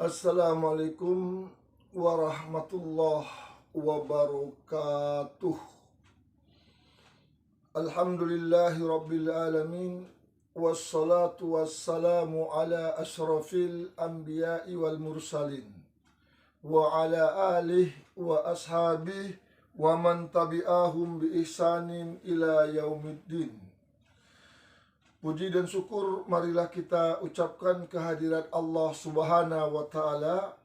Assalamualaikum warahmatullahi wabarakatuh. Alhamdulillahi rabbil alamin. Wassalatu wassalamu ala ashrafil anbiya'i wal mursalin wa ala alihi wa ashabihi wa man tabi'ahum bi ihsanin ila yaumiddin. Puji dan syukur marilah kita ucapkan kehadirat Allah Subhanahu wa Ta'ala.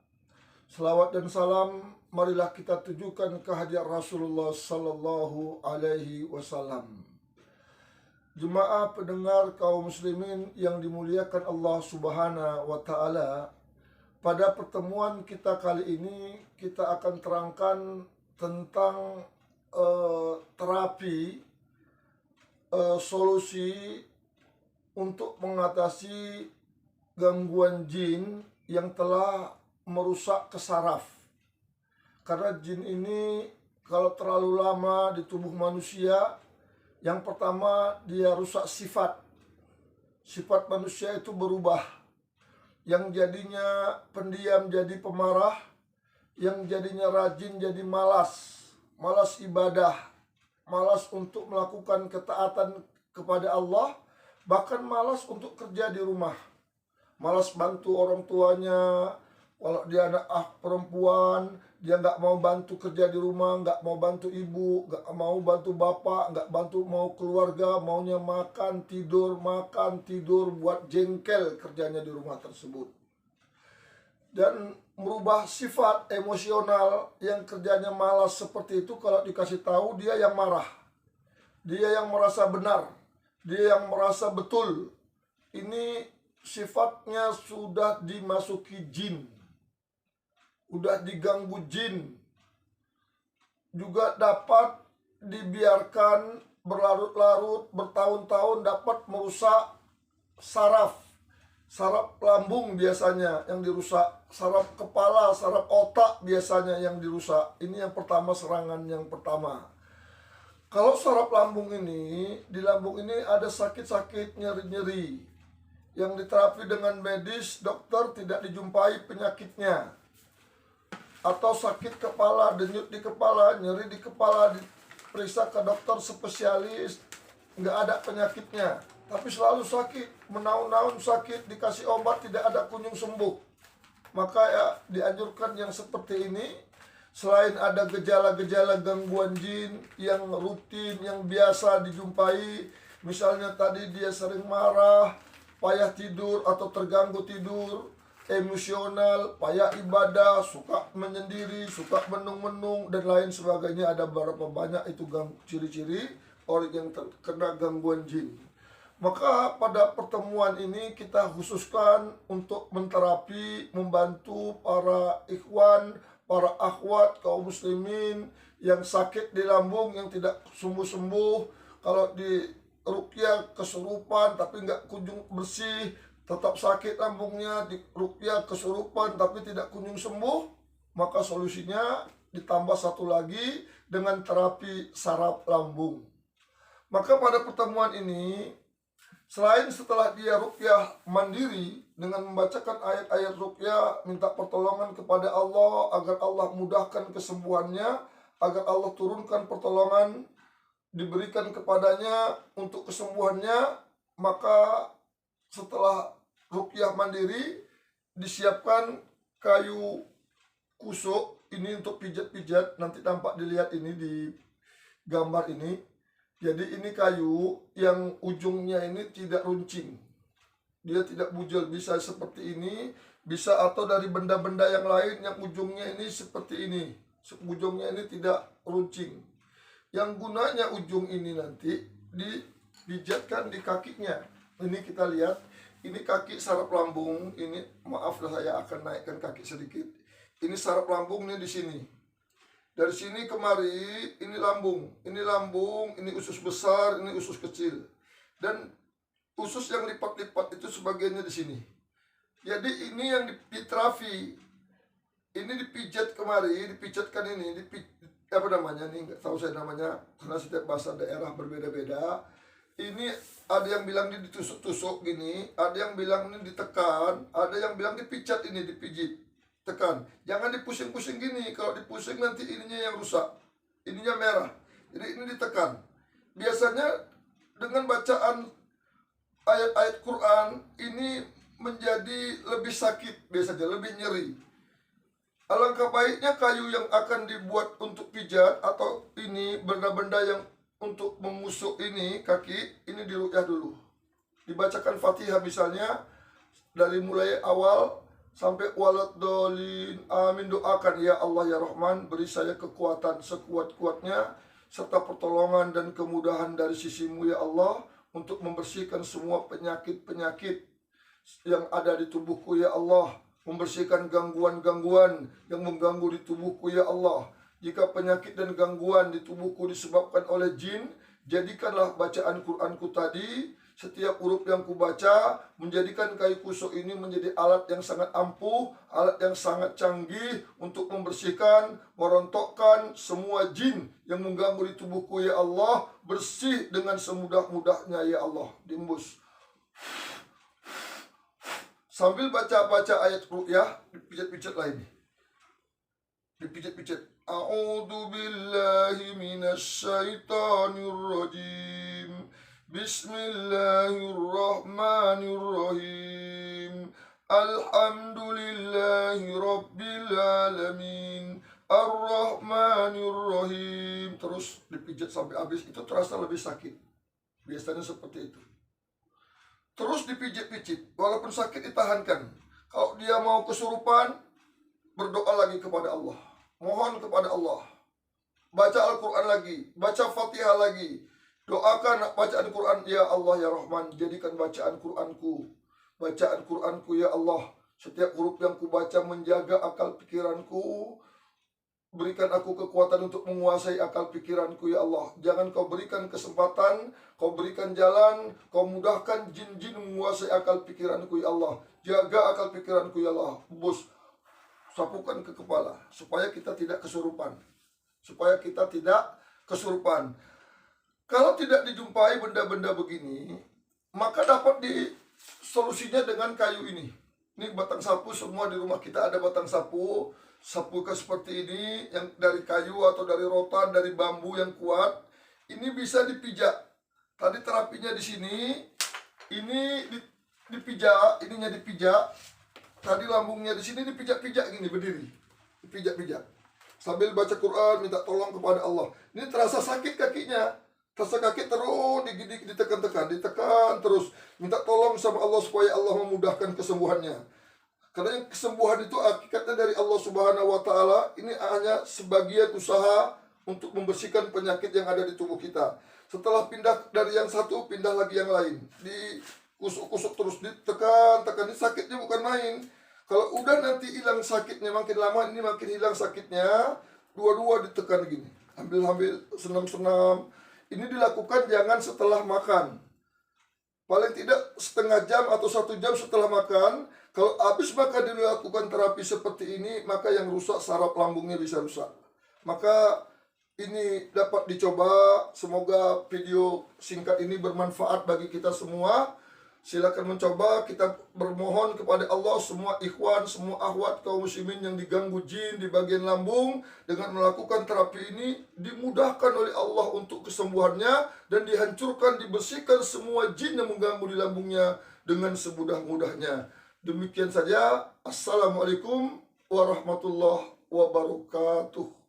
Selawat dan salam marilah kita tujukan kehadirat Rasulullah Sallallahu Alaihi Wasallam. Jemaah pendengar kaum muslimin yang dimuliakan Allah Subhanahu wa Ta'ala, pada pertemuan kita kali ini kita akan terangkan tentang terapi solusi untuk mengatasi gangguan jin yang telah merusak kesaraf. Karena jin ini kalau terlalu lama di tubuh manusia, yang pertama dia rusak sifat. Sifat manusia itu berubah. Yang jadinya pendiam jadi pemarah, yang jadinya rajin jadi malas. Malas ibadah, malas untuk melakukan ketaatan kepada Allah, bahkan malas untuk kerja di rumah, malas bantu orang tuanya. Kalau dia anak perempuan, dia nggak mau bantu kerja di rumah, nggak mau bantu ibu, nggak mau bantu bapak, nggak bantu mau keluarga, maunya makan tidur, buat jengkel kerjanya di rumah tersebut. Dan merubah sifat emosional yang kerjanya malas seperti itu, kalau dikasih tahu dia yang marah, dia yang merasa benar, dia yang merasa betul. Ini sifatnya sudah dimasuki jin, udah diganggu jin. Juga dapat dibiarkan berlarut-larut, bertahun-tahun, dapat merusak saraf lambung biasanya yang dirusak, saraf kepala, saraf otak biasanya yang dirusak. Ini yang pertama, serangan yang pertama. Kalau saraf lambung ini, di lambung ini ada sakit-sakit, nyeri-nyeri. Yang diterapi dengan medis, dokter tidak dijumpai penyakitnya. Atau sakit kepala, denyut di kepala, nyeri di kepala, diperiksa ke dokter spesialis, nggak ada penyakitnya. Tapi selalu sakit, menaun-naun sakit, dikasih obat, tidak ada kunjung sembuh. Maka ya dianjurkan yang seperti ini. Selain ada gejala-gejala gangguan jin yang rutin, yang biasa dijumpai, misalnya tadi dia sering marah, payah tidur atau terganggu tidur, emosional, payah ibadah, suka menyendiri, suka menung-menung, dan lain sebagainya. Ada berapa banyak itu ciri-ciri orang yang terkena gangguan jin. Maka pada pertemuan ini kita khususkan untuk menterapi, membantu para ikhwan, para akhwat kaum muslimin yang sakit di lambung, yang tidak sembuh-sembuh. Kalau di ruqyah kesurupan tapi nggak kunjung bersih, tetap sakit lambungnya, di ruqyah kesurupan tapi tidak kunjung sembuh, maka solusinya ditambah satu lagi dengan terapi saraf lambung. Maka pada pertemuan ini, selain setelah dia ruqyah mandiri dengan membacakan ayat-ayat ruqyah, minta pertolongan kepada Allah agar Allah mudahkan kesembuhannya, agar Allah turunkan pertolongan diberikan kepadanya untuk kesembuhannya, maka setelah ruqyah mandiri disiapkan kayu kusuk ini untuk pijat-pijat. Nanti tampak dilihat ini di gambar ini. Jadi ini kayu yang ujungnya ini tidak runcing, dia tidak bujel, bisa seperti ini, bisa atau dari benda-benda yang lain yang ujungnya ini seperti ini, ujungnya ini tidak runcing. Yang gunanya ujung ini nanti dipijatkan di kakinya. Ini kita lihat, ini kaki saraf lambung, ini maaf saya akan naikkan kaki sedikit. Ini saraf lambungnya di sini. Dari sini kemari, ini lambung, ini usus besar, ini usus kecil. Dan usus yang lipat-lipat itu sebagiannya di sini. Jadi ini yang diterapi. Ini dipijat kemari, dipijatkan ini, apa namanya nih, nggak tahu saya namanya, karena setiap bahasa daerah berbeda-beda. Ini ada yang bilang ini ditusuk-tusuk gini, ada yang bilang ini ditekan, ada yang bilang dipijat, ini dipijit. tekan. Jangan dipusing-pusing gini, kalau dipusing nanti ininya yang rusak, ininya merah. Jadi ini ditekan. Biasanya dengan bacaan ayat-ayat Quran ini menjadi lebih sakit, biasanya lebih nyeri. Alangkah baiknya kayu yang akan dibuat untuk pijat atau ini benda-benda yang untuk menusuk ini kaki, ini diruqyah dulu. Dibacakan Fatihah misalnya dari mulai awal sampai waladhdallin, amin, doakan ya Allah ya Rahman, beri saya kekuatan sekuat-kuatnya serta pertolongan dan kemudahan dari sisimu ya Allah untuk membersihkan semua penyakit-penyakit yang ada di tubuhku ya Allah, membersihkan gangguan-gangguan yang mengganggu di tubuhku ya Allah. Jika penyakit dan gangguan di tubuhku disebabkan oleh jin, jadikanlah bacaan Qur'anku tadi, setiap huruf yang kubaca, menjadikan kayu kusuk ini menjadi alat yang sangat ampuh, alat yang sangat canggih untuk membersihkan, merontokkan semua jin yang mengganggu di tubuhku ya Allah, bersih dengan semudah-mudahnya ya Allah. Diembus. Sambil baca-baca ayat ruqyah, dipijat-pijat lagi. Dipijat-pijat. A'udzu billahi minasyaitonir rajim. Bismillahirrahmanirrahim. Alhamdulillahi rabbil alamin. Ar-Rahmanir-Rahim. Terus dipijat sampai habis, itu terasa lebih sakit. Biasanya seperti itu. Terus dipijit-pijit, walaupun sakit ditahankan. Kalau dia mau kesurupan, berdoa lagi kepada Allah. Mohon kepada Allah. Baca Al-Quran lagi, baca Fatihah lagi. Doakan bacaan Quran, ya Allah ya Rahman, jadikan bacaan Quranku. Bacaan Quranku ya Allah. Setiap huruf yang kubaca menjaga akal pikiranku. Berikan aku kekuatan untuk menguasai akal pikiranku ya Allah. Jangan kau berikan kesempatan, kau berikan jalan, kau mudahkan jin-jin menguasai akal pikiranku ya Allah. Jaga akal pikiranku ya Allah. Bus, sapukan ke kepala supaya kita tidak kesurupan. Supaya kita tidak kesurupan. Kalau tidak dijumpai benda-benda begini, maka dapat disolusinya dengan kayu ini. Ini batang sapu, semua di rumah kita ada batang sapu. Sapukan seperti ini, yang dari kayu atau dari rotan, dari bambu yang kuat. Ini bisa dipijak. Tadi terapinya di sini. Ini dipijak, ininya dipijak. Tadi lambungnya di sini dipijak-pijak gini, berdiri. Dipijak-pijak. Sambil baca Quran, minta tolong kepada Allah. Ini terasa sakit kakinya. Terasa kaki terus ditekan-tekan, ditekan terus. Minta tolong sama Allah supaya Allah memudahkan kesembuhannya. Karena yang kesembuhan itu hakikatnya dari Allah Subhanahu wa Ta'ala. Ini hanya sebagian usaha untuk membersihkan penyakit yang ada di tubuh kita. Setelah pindah dari yang satu, pindah lagi yang lain. Dikusuk-kusuk terus, ditekan-tekan. Ini sakitnya bukan main. Kalau udah nanti hilang sakitnya, makin lama ini makin hilang sakitnya. Dua-dua ditekan gini. Ambil-ambil, senam-senam. Ini dilakukan jangan setelah makan. Paling tidak setengah jam atau 1 jam setelah makan. Kalau habis makan dilakukan terapi seperti ini, maka yang rusak saraf lambungnya bisa rusak. Maka ini dapat dicoba. Semoga video singkat ini bermanfaat bagi kita semua. Silakan mencoba. Kita bermohon kepada Allah, semua ikhwan, semua akhwat kaum muslimin yang diganggu jin di bagian lambung, dengan melakukan terapi ini dimudahkan oleh Allah untuk kesembuhannya, dan dihancurkan, dibersihkan semua jin yang mengganggu di lambungnya dengan semudah-mudahnya. Demikian saja. Assalamualaikum warahmatullahi wabarakatuh.